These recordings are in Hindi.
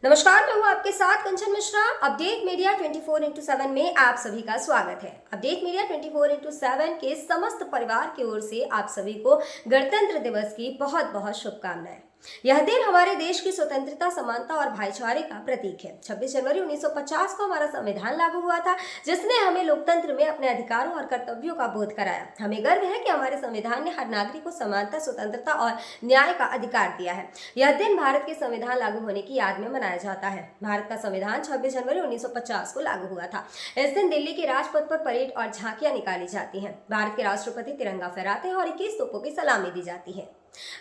नमस्कार, मैं हूँ आपके साथ कंचन मिश्रा। अपडेट मीडिया 24x7 में आप सभी का स्वागत है। अपडेट मीडिया 24x7 के समस्त परिवार की ओर से आप सभी को गणतंत्र दिवस की बहुत बहुत शुभकामनाएं। यह दिन हमारे देश की स्वतंत्रता, समानता और भाईचारे का प्रतीक है। 26 जनवरी 1950 को हमारा संविधान लागू हुआ था, जिसने हमें लोकतंत्र में अपने अधिकारों और कर्तव्यों का बोध कराया। हमें गर्व है कि हमारे संविधान ने हर नागरिक को समानता, स्वतंत्रता और न्याय का अधिकार दिया है। यह दिन भारत के संविधान लागू होने की याद में मनाया जाता है। भारत का संविधान 26 जनवरी 1950 को लागू हुआ था। इस दिन दिल्ली के राजपथ पर परेड और झांकियां निकाली जाती हैं। भारत के राष्ट्रपति तिरंगा फहराते हैं और 21 तोपों की सलामी दी जाती है।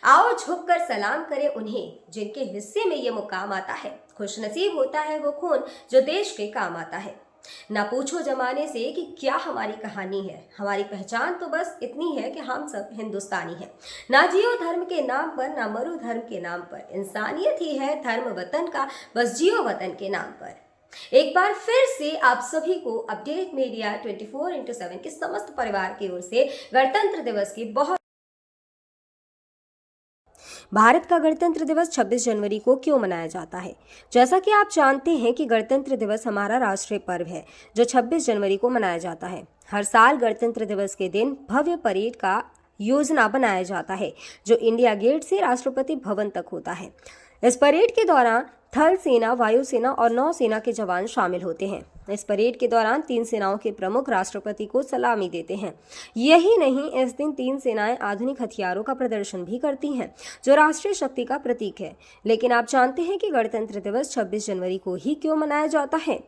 आओ झुककर सलाम करें उन्हें जिनके हिस्से में ये मुकाम आता है। खुशनसीब होता है वो खून जो देश के काम आता है। ना पूछो जमाने से कि क्या हमारी कहानी है, हमारी पहचान तो बस इतनी है कि हम सब हिंदुस्तानी हैं। ना जियो धर्म के नाम पर, ना मरो धर्म के नाम पर, इंसानियत ही है धर्म वतन का, बस जियो वतन के नाम पर। एक बार फिर से आप सभी को अपडेट मीडिया 24x7 के समस्त परिवार की ओर से गणतंत्र दिवस की बहुत। भारत का गणतंत्र दिवस 26 जनवरी को क्यों मनाया जाता है? जैसा कि आप जानते हैं कि गणतंत्र दिवस हमारा राष्ट्रीय पर्व है जो 26 जनवरी को मनाया जाता है। हर साल गणतंत्र दिवस के दिन भव्य परेड का योजना बनाया जाता है जो इंडिया गेट से राष्ट्रपति भवन तक होता है। इस परेड के दौरान थल सेना, वायुसेना और नौसेना के जवान शामिल होते हैं। इस परेड के दौरान तीन सेनाओं के प्रमुख राष्ट्रपति को सलामी देते हैं। यही नहीं, इस दिन तीन सेनाएं आधुनिक हथियारों का प्रदर्शन भी करती हैं जो राष्ट्रीय शक्ति का प्रतीक है। लेकिन आप जानते हैं कि गणतंत्र दिवस 26 जनवरी को ही क्यों मनाया जाता है?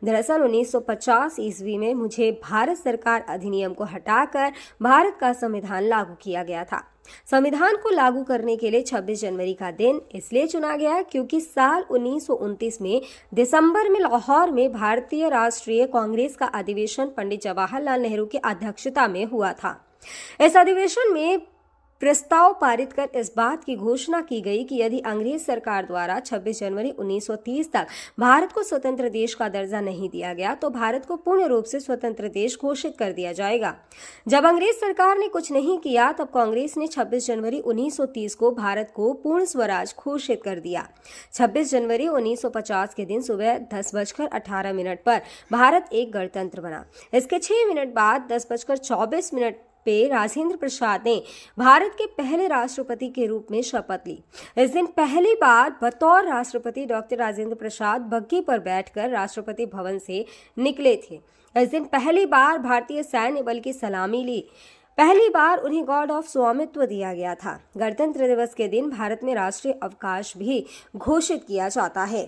दरअसल 1950 ईस्वी में मुझे भारत सरकार अधिनियम को हटाकर भारत का संविधान लागू किया गया था। संविधान को लागू करने के लिए 26 जनवरी का दिन इसलिए चुना गया क्योंकि साल 1929 में दिसंबर में लाहौर में भारतीय राष्ट्रीय कांग्रेस का अधिवेशन पंडित जवाहरलाल नेहरू की अध्यक्षता में हुआ था। इस अधिवेशन में प्रस्ताव पारित कर इस बात की घोषणा की गई कि यदि अंग्रेज सरकार द्वारा 26 जनवरी 1930 तक भारत को स्वतंत्र देश का दर्जा नहीं दिया गया तो भारत को पूर्ण रूप से स्वतंत्र देश घोषित कर दिया जाएगा। जब अंग्रेज सरकार ने कुछ नहीं किया तब कांग्रेस ने 26 जनवरी 1930 को भारत को पूर्ण स्वराज घोषित कर दिया। 26 जनवरी 1950 के दिन सुबह 10:18 पर भारत एक गणतंत्र बना। इसके 6 मिनट बाद 10:24 पे राजेंद्र प्रसाद ने भारत के पहले राष्ट्रपति के रूप में शपथ ली। इस दिन पहली बार बतौर राष्ट्रपति डॉक्टर राजेंद्र प्रसाद बग्घी पर बैठकर राष्ट्रपति भवन से निकले थे। इस दिन पहली बार भारतीय सैन्य बल की सलामी ली। पहली बार उन्हें गॉर्ड ऑफ स्वामित्व दिया गया था। गणतंत्र दिवस के दिन भारत में राष्ट्रीय अवकाश भी घोषित किया जाता है।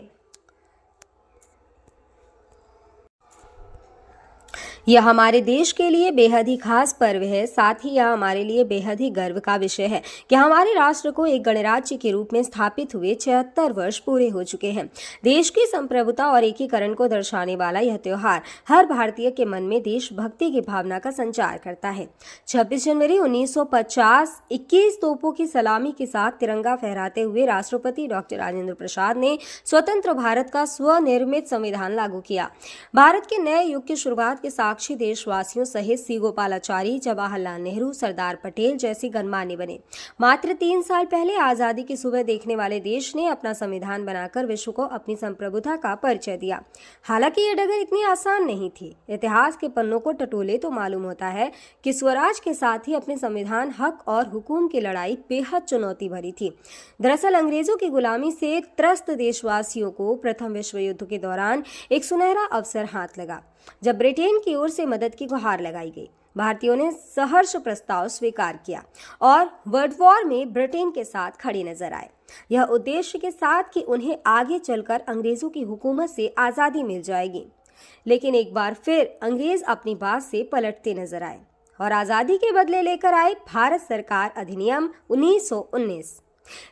यह हमारे देश के लिए बेहद ही खास पर्व है। साथ ही यह हमारे लिए बेहद ही गर्व का विषय है कि हमारे राष्ट्र को एक गणराज्य के रूप में स्थापित हुए 76 वर्ष पूरे हो चुके हैं। देश की संप्रभुता और एकीकरण को दर्शाने वाला यह त्योहार हर भारतीय के मन में देशभक्ति की भावना का संचार करता है। 26 जनवरी 1950 21 तोपों की सलामी के साथ तिरंगा फहराते हुए राष्ट्रपति डॉक्टर राजेंद्र प्रसाद ने स्वतंत्र भारत का स्वनिर्मित संविधान लागू किया। भारत के नए युग की शुरुआत के साक्षी देशवासियों सहित सी गोपालाचारी, जवाहरलाल नेहरू, सरदार पटेल जैसे गणमान्य बने। मात्र 3 साल पहले आजादी की सुबह देखने वाले देश ने अपना संविधान बनाकर विश्व को अपनी संप्रभुता का परिचय दिया। हालांकि ये डगर इतनी आसान नहीं थी। इतिहास के पन्नों को टटोले तो मालूम होता है कि स्वराज के साथ ही अपने संविधान, हक और हुकूम की लड़ाई बेहद चुनौती भरी थी। दरअसल अंग्रेजों की गुलामी से त्रस्त देशवासियों को प्रथम विश्व युद्ध के दौरान एक सुनहरा अवसर हाथ लगा जब ब्रिटेन की ओर से मदद की गुहार लगाई गई। भारतीयों ने सहर्ष प्रस्ताव स्वीकार किया और वर्ल्ड वॉर में ब्रिटेन के साथ खड़े नजर आए। यह उद्देश्य के साथ कि उन्हें आगे चलकर अंग्रेजों की हुकूमत से आजादी मिल जाएगी। लेकिन एक बार फिर अंग्रेज अपनी बात से पलटते नजर आए और आजादी के बदले लेकर आए भारत सरकार अधिनियम 1919।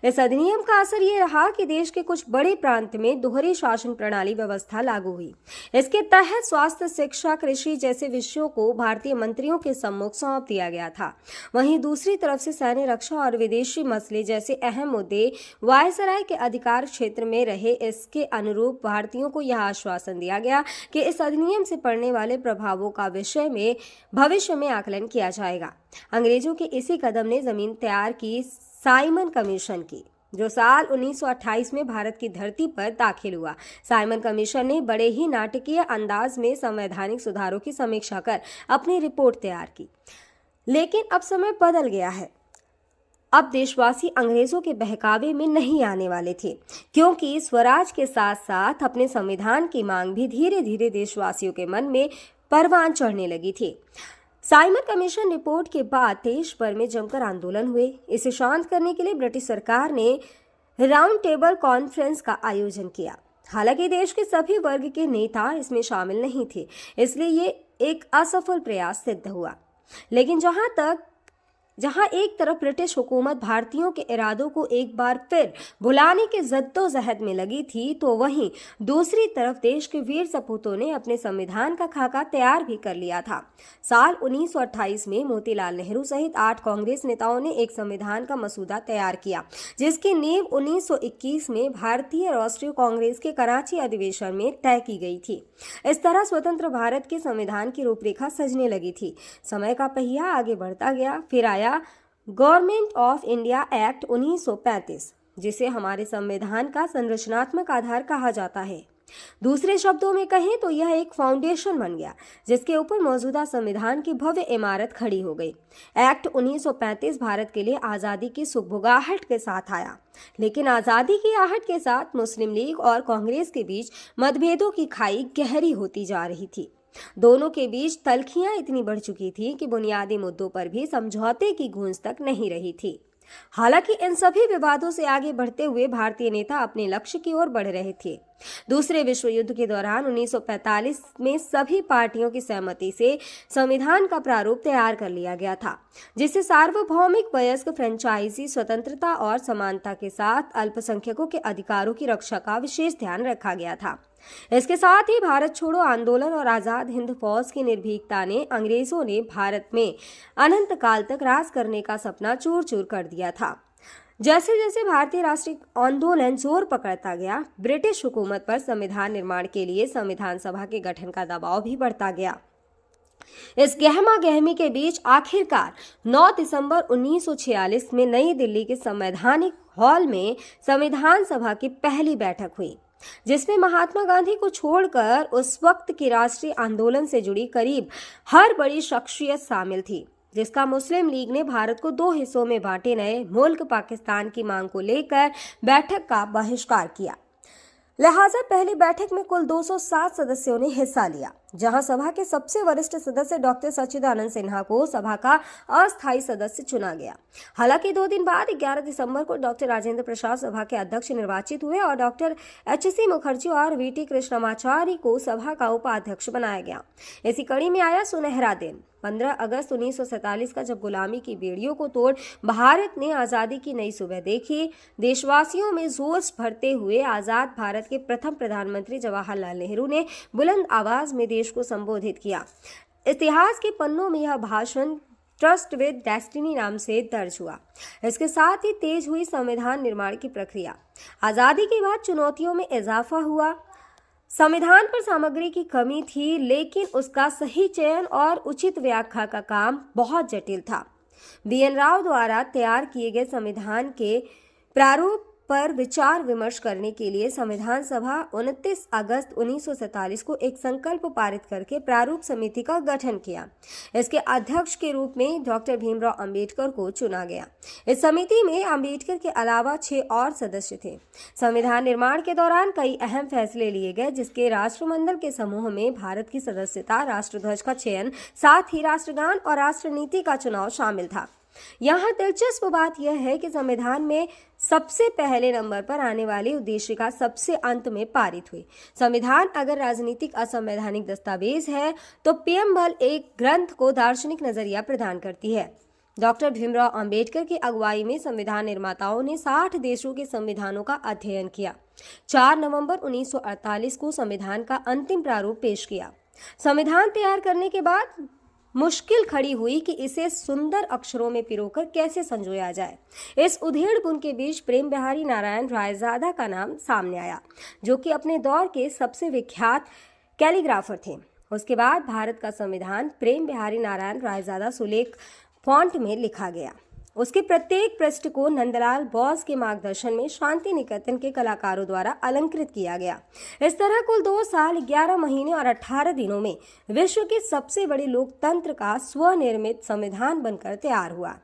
इस अधिनियम का असर ये रहा कि देश के कुछ बड़े प्रांत में दोहरी शासन प्रणाली व्यवस्था लागू हुई। इसके तहत स्वास्थ्य, शिक्षा, कृषि जैसे विषयों को भारतीय मंत्रियों के सम्मुख सौंप दिया गया था। वहीं दूसरी तरफ से सैन्य, रक्षा और विदेशी मसले जैसे अहम मुद्दे वायसराय के अधिकार क्षेत्र में रहे। इसके अनुरूप भारतीयों को यह आश्वासन दिया गया कि इस अधिनियम से पड़ने वाले प्रभावों का विषय में भविष्य में आकलन किया जाएगा। अंग्रेजों के इसी कदम ने जमीन तैयार की साइमन कमीशन की। जो साल 1928 में भारत की धरती पर दाखिल हुआ। साइमन कमीशन ने बड़े ही नाटकीय अंदाज में संवैधानिक सुधारों की समीक्षा कर अपनी रिपोर्ट तैयार की। लेकिन अब समय बदल गया है। अब देशवासी अंग्रेजों के बहकावे में नहीं आने वाले थे, क्योंकि स्वराज के साथ साथ अपने संविधान की मांग भी धीरे धीरे देशवासियों के मन में परवान चढ़ने लगी थी। साइमन कमीशन रिपोर्ट के बाद देश भर में जमकर आंदोलन हुए। इसे शांत करने के लिए ब्रिटिश सरकार ने राउंड टेबल कॉन्फ्रेंस का आयोजन किया। हालांकि देश के सभी वर्ग के नेता इसमें शामिल नहीं थे, इसलिए ये एक असफल प्रयास सिद्ध हुआ। लेकिन जहां एक तरफ ब्रिटिश हुकूमत भारतीयों के इरादों को एक बार फिर भुलाने के जद्दोजहद में लगी थी, तो वहीं दूसरी तरफ देश के वीर सपूतों ने अपने संविधान का खाका तैयार भी कर लिया था। साल 1928 में मोतीलाल नेहरू सहित 8 कांग्रेस नेताओं ने एक संविधान का मसूदा तैयार किया, जिसकी नींव 1921 में भारतीय राष्ट्रीय कांग्रेस के कराची अधिवेशन में तय की गई थी। इस तरह स्वतंत्र भारत के संविधान की रूपरेखा सजने लगी थी। समय का पहिया आगे बढ़ता गया। फिर आया गवर्नमेंट ऑफ इंडिया एक्ट 1935, जिसे हमारे संविधान का संरचनात्मक आधार कहा जाता है। दूसरे शब्दों में कहें तो यह एक फाउंडेशन बन गया, जिसके ऊपर मौजूदा संविधान की भव्य इमारत खड़ी हो गई। एक्ट 1935 भारत के लिए आज़ादी की सुगबुगाहट के साथ आया, लेकिन आज़ादी की आहट के साथ मुस्लिम लीग और कांग्रेस के बीच मतभेदों की खाई गहरी होती जा रही थी। दोनों के बीच तल्खियां इतनी बढ़ चुकी थी कि बुनियादी मुद्दों पर भी समझौते की गूंज तक नहीं रही थी। हालांकि इन सभी विवादों से आगे बढ़ते हुए भारतीय नेता अपने लक्ष्य की ओर बढ़ रहे थे। दूसरे विश्व युद्ध के दौरान 1945 में सभी पार्टियों की सहमति से संविधान का प्रारूप तैयार कर लिया गया था, जिसे सार्वभौमिक वयस्क फ्रेंचाइजी स्वतंत्रता और समानता के साथ अल्पसंख्यकों के अधिकारों की रक्षा का विशेष ध्यान रखा गया था। इसके साथ ही भारत छोड़ो आंदोलन और आजाद हिंद फौज की निर्भीकता ने अंग्रेजों ने भारत में अनंत काल तक राज करने का सपना चूर चूर कर दिया था। जैसे जैसे भारतीय राष्ट्रीय आंदोलन जोर पकड़ता गया, ब्रिटिश हुकूमत पर संविधान निर्माण के लिए संविधान सभा के गठन का दबाव भी बढ़ता गया। इस गहमा गहमी के बीच आखिरकार 9 दिसंबर 1946 में नई दिल्ली के संवैधानिक हॉल में संविधान सभा की पहली बैठक हुई, जिसमें महात्मा गांधी को छोड़कर उस वक्त के राष्ट्रीय आंदोलन से जुड़ी करीब हर बड़ी शख्सियत शामिल थी, जिसका मुस्लिम लीग ने भारत को 2 हिस्सों में बांटे नए मुल्क पाकिस्तान की मांग को लेकर बैठक का बहिष्कार किया। लिहाजा पहली बैठक में कुल 207 सदस्यों ने हिस्सा लिया, जहां सभा के सबसे वरिष्ठ सदस्य डॉक्टर सच्चिदानंद सिन्हा को सभा का अस्थायी सदस्य चुना गया। हालांकि 2 दिन बाद 11 दिसंबर को डॉक्टर राजेंद्र प्रसाद सभा के अध्यक्ष निर्वाचित हुए और डॉक्टर एच.सी. मुखर्जी और वी.टी. कृष्णमाचारी को सभा का उपाध्यक्ष बनाया गया। इसी कड़ी में आया सुनहरा दिन 15 अगस्त 1947 का, जब गुलामी की बेड़ियों को तोड़ भारत ने आज़ादी की नई सुबह देखी। देशवासियों में जोश भरते हुए आज़ाद भारत के प्रथम प्रधानमंत्री जवाहरलाल नेहरू ने बुलंद आवाज में देश को संबोधित किया। इतिहास के पन्नों में यह भाषण ट्रस्ट विद डेस्टिनी नाम से दर्ज हुआ। इसके साथ ही तेज हुई संविधान निर्माण की प्रक्रिया। आज़ादी के बाद चुनौतियों में इजाफा हुआ। संविधान पर सामग्री की कमी थी, लेकिन उसका सही चयन और उचित व्याख्या का काम बहुत जटिल था। बी.एन. राव द्वारा तैयार किए गए संविधान के प्रारूप पर विचार विमर्श करने के लिए संविधान सभा 29 अगस्त 1947 को एक संकल्प पारित करके प्रारूप समिति का गठन किया। इसके अध्यक्ष के रूप में डॉक्टर भीमराव अंबेडकर को चुना गया। इस समिति में अंबेडकर के अलावा 6 और सदस्य थे। संविधान निर्माण के दौरान कई अहम फैसले लिए गए, जिसके राष्ट्रमंडल के समूह में भारत की सदस्यता, राष्ट्रध्वज का चयन, साथ ही राष्ट्रगान और राष्ट्रनीति का चुनाव शामिल था। यहाँ दिलचस्प बात यह है कि संविधान में सबसे पहले नंबर पर आने वाली उद्देशिका सबसे अंत में पारित हुई। संविधान अगर राजनीतिक असंवैधानिक दस्तावेज है, तो प्रियम्बल एक ग्रंथ को दार्शनिक नजरिया प्रदान करती है। डॉक्टर भीमराव अंबेडकर की अगुवाई में संविधान निर्माताओं ने 60 देशों के संविधानों का अध्ययन किया। 4 नवंबर 1948 को संविधान का अंतिम प्रारूप पेश किया। संविधान तैयार करने के बाद मुश्किल खड़ी हुई कि इसे सुंदर अक्षरों में पिरोकर कैसे संजोया जाए। इस उधेड़-बुन के बीच प्रेम बिहारी नारायण रायजादा का नाम सामने आया, जो कि अपने दौर के सबसे विख्यात कैलीग्राफर थे। उसके बाद भारत का संविधान प्रेम बिहारी नारायण रायजादा सुलेख फॉन्ट में लिखा गया। उसके प्रत्येक पृष्ठ को नंदलाल बोस के मार्गदर्शन में शांति निकेतन के कलाकारों द्वारा अलंकृत किया गया। इस तरह कुल 2 साल 11 महीने और 18 दिनों में विश्व के सबसे बड़े लोकतंत्र का स्वनिर्मित संविधान बनकर तैयार हुआ।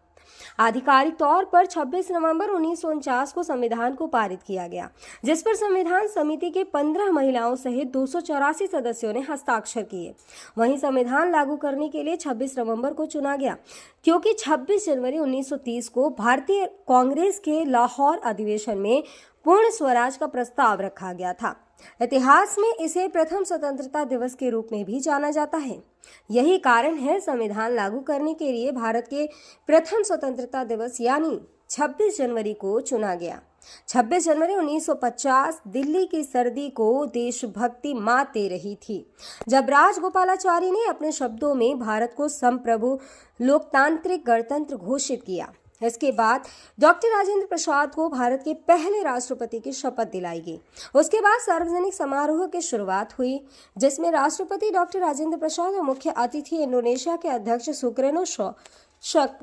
आधिकारिक तौर पर 26 नवंबर 1949 को संविधान को पारित किया गया, जिस पर संविधान समिति के 15 महिलाओं सहित 284 सदस्यों ने हस्ताक्षर किए। वहीं संविधान लागू करने के लिए 26 नवंबर को चुना गया, क्योंकि 26 जनवरी 1930 को भारतीय कांग्रेस के लाहौर अधिवेशन में पूर्ण स्वराज का प्रस्ताव रखा गया था। इतिहास में इसे प्रथम स्वतंत्रता दिवस के रूप में भी जाना जाता है। यही कारण है संविधान लागू करने के लिए भारत के प्रथम स्वतंत्रता दिवस यानी 26 जनवरी को चुना गया। 26 जनवरी 1950 दिल्ली की सर्दी को देशभक्ति मात दे रही थी, जब राजगोपालाचारी ने अपने शब्दों में भारत को संप्रभु लोकतांत्रिक गणतंत्र घोषित किया। इसके बाद डॉक्टर राजेंद्र प्रसाद को भारत के पहले राष्ट्रपति की शपथ दिलाई गई। उसके बाद सार्वजनिक समारोह की शुरुआत हुई, जिसमें राष्ट्रपति डॉक्टर राजेंद्र प्रसाद और मुख्य अतिथि इंडोनेशिया के अध्यक्ष सुकर्नो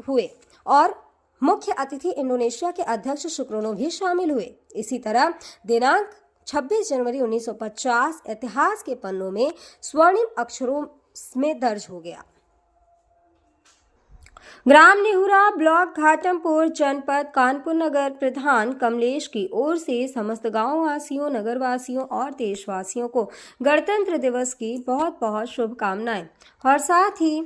हुए और मुख्य अतिथि इंडोनेशिया के अध्यक्ष सुकर्नो भी शामिल हुए। इसी तरह दिनांक 26 जनवरी 1950 इतिहास के पन्नों में स्वर्णिम अक्षरों में दर्ज हो गया। ग्राम नेहुरा ब्लॉक घाटमपुर जनपद कानपुर नगर प्रधान कमलेश की ओर से समस्त गांव वासियों, नगर वासियों और देशवासियों को गणतंत्र दिवस की बहुत बहुत शुभकामनाएं और साथ ही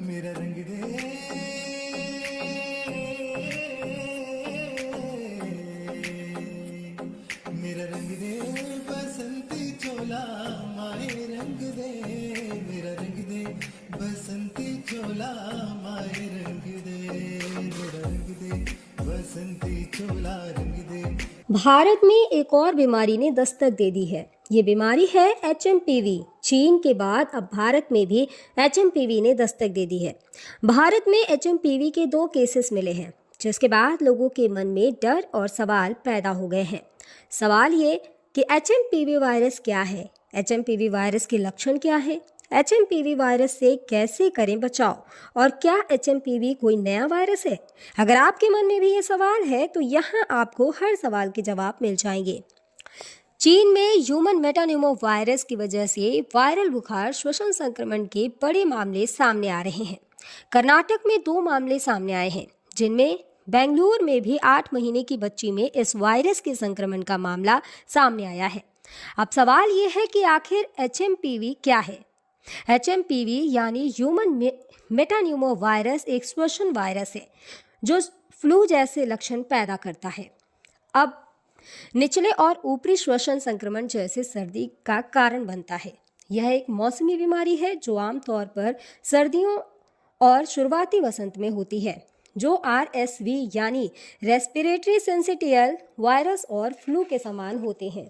मेरा रंग दे, मेरा रंग दे बसंती चोला माए रंग दे, मेरा रंग दे बसंती चोला माए रंग दे, मेरा रंग दे बसंती चोला रंग दे। भारत में एक और बीमारी ने दस्तक दे दी है। ये बीमारी है HMPV। चीन के बाद अब भारत में भी HMPV ने दस्तक दे दी है। भारत में HMPV के 2 केसेस मिले हैं, जिसके बाद लोगों के मन में डर और सवाल पैदा हो गए हैं। सवाल ये कि HMPV वायरस क्या है, HMPV वायरस के लक्षण क्या है, HMPV वायरस से कैसे करें बचाव और क्या HMPV कोई नया वायरस है। अगर आपके मन में भी ये सवाल है तो यहाँ आपको हर सवाल के जवाब मिल जाएंगे। चीन में ह्यूमन मेटान्यूमो वायरस की वजह से वायरल बुखार श्वसन संक्रमण के बड़े मामले सामने आ रहे हैं। कर्नाटक में 2 मामले सामने आए हैं, जिनमें बेंगलुरु में भी 8 महीने की बच्ची में इस वायरस के संक्रमण का मामला सामने आया है। अब सवाल ये है कि आखिर HMPV क्या है। HMPV यानी ह्यूमन मेटान्यूमो वायरस एक श्वसन वायरस है जो फ्लू जैसे लक्षण पैदा करता है। अब निचले और ऊपरी श्वसन संक्रमण जैसे सर्दी का कारण बनता है। यह एक मौसमी बीमारी है जो आमतौर पर सर्दियों और शुरुआती वसंत में होती है, जो RSV यानी रेस्पिरेटरी सिंसिटियल वायरस और फ्लू के समान होते हैं।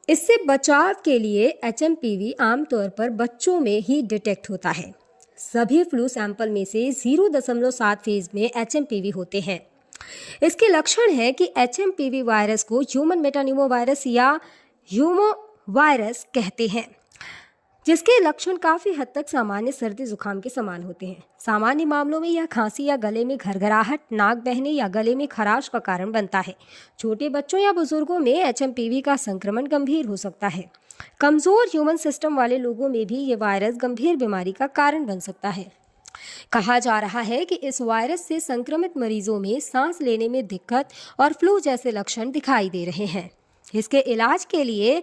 इससे बचाव के लिए HMPV आमतौर पर बच्चों में ही डिटेक्ट होता है। सभी फ्लू सैंपल में से 0.7 फीसद में HMPV होते हैं। इसके लक्षण है कि HMPV वायरस को ह्यूमन मेटान्यूमो वायरस या ह्यूमो वायरस कहते हैं, जिसके लक्षण काफ़ी हद तक सामान्य सर्दी जुकाम के समान होते हैं। सामान्य मामलों में यह खांसी या गले में घरघराहट, नाक बहने या गले में खराश का कारण बनता है। छोटे बच्चों या बुजुर्गों में HMPV का संक्रमण गंभीर हो सकता है। कमज़ोर ह्यूमन सिस्टम वाले लोगों में भी ये वायरस गंभीर बीमारी का कारण बन सकता है। कहा जा रहा है कि इस वायरस से संक्रमित मरीजों में सांस लेने में दिक्कत और फ्लू जैसे लक्षण दिखाई दे रहे हैं। इसके इलाज के लिए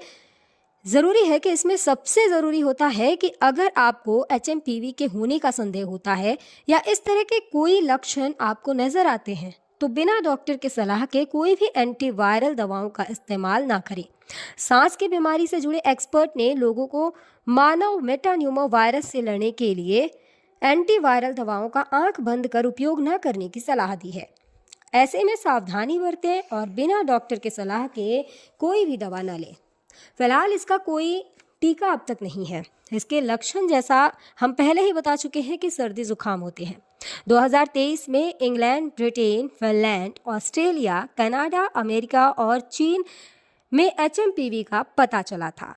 ज़रूरी है कि इसमें सबसे ज़रूरी होता है कि अगर आपको HMPV के होने का संदेह होता है या इस तरह के कोई लक्षण आपको नज़र आते हैं तो बिना डॉक्टर के सलाह के कोई भी एंटीवायरल दवाओं का इस्तेमाल ना करें। सांस की बीमारी से जुड़े एक्सपर्ट ने लोगों को मानव मेटान्यूमो वायरस से लड़ने के लिए एंटीवायरल दवाओं का आंख बंद कर उपयोग न करने की सलाह दी है। ऐसे में सावधानी बरतें और बिना डॉक्टर के सलाह के कोई भी दवा न लें। फिलहाल इसका कोई टीका अब तक नहीं है। इसके लक्षण जैसा हम पहले ही बता चुके हैं कि सर्दी जुकाम होते हैं। 2023 में England, Britain, Finland, Australia, Canada, America और चीन में HMPV का पता चला था।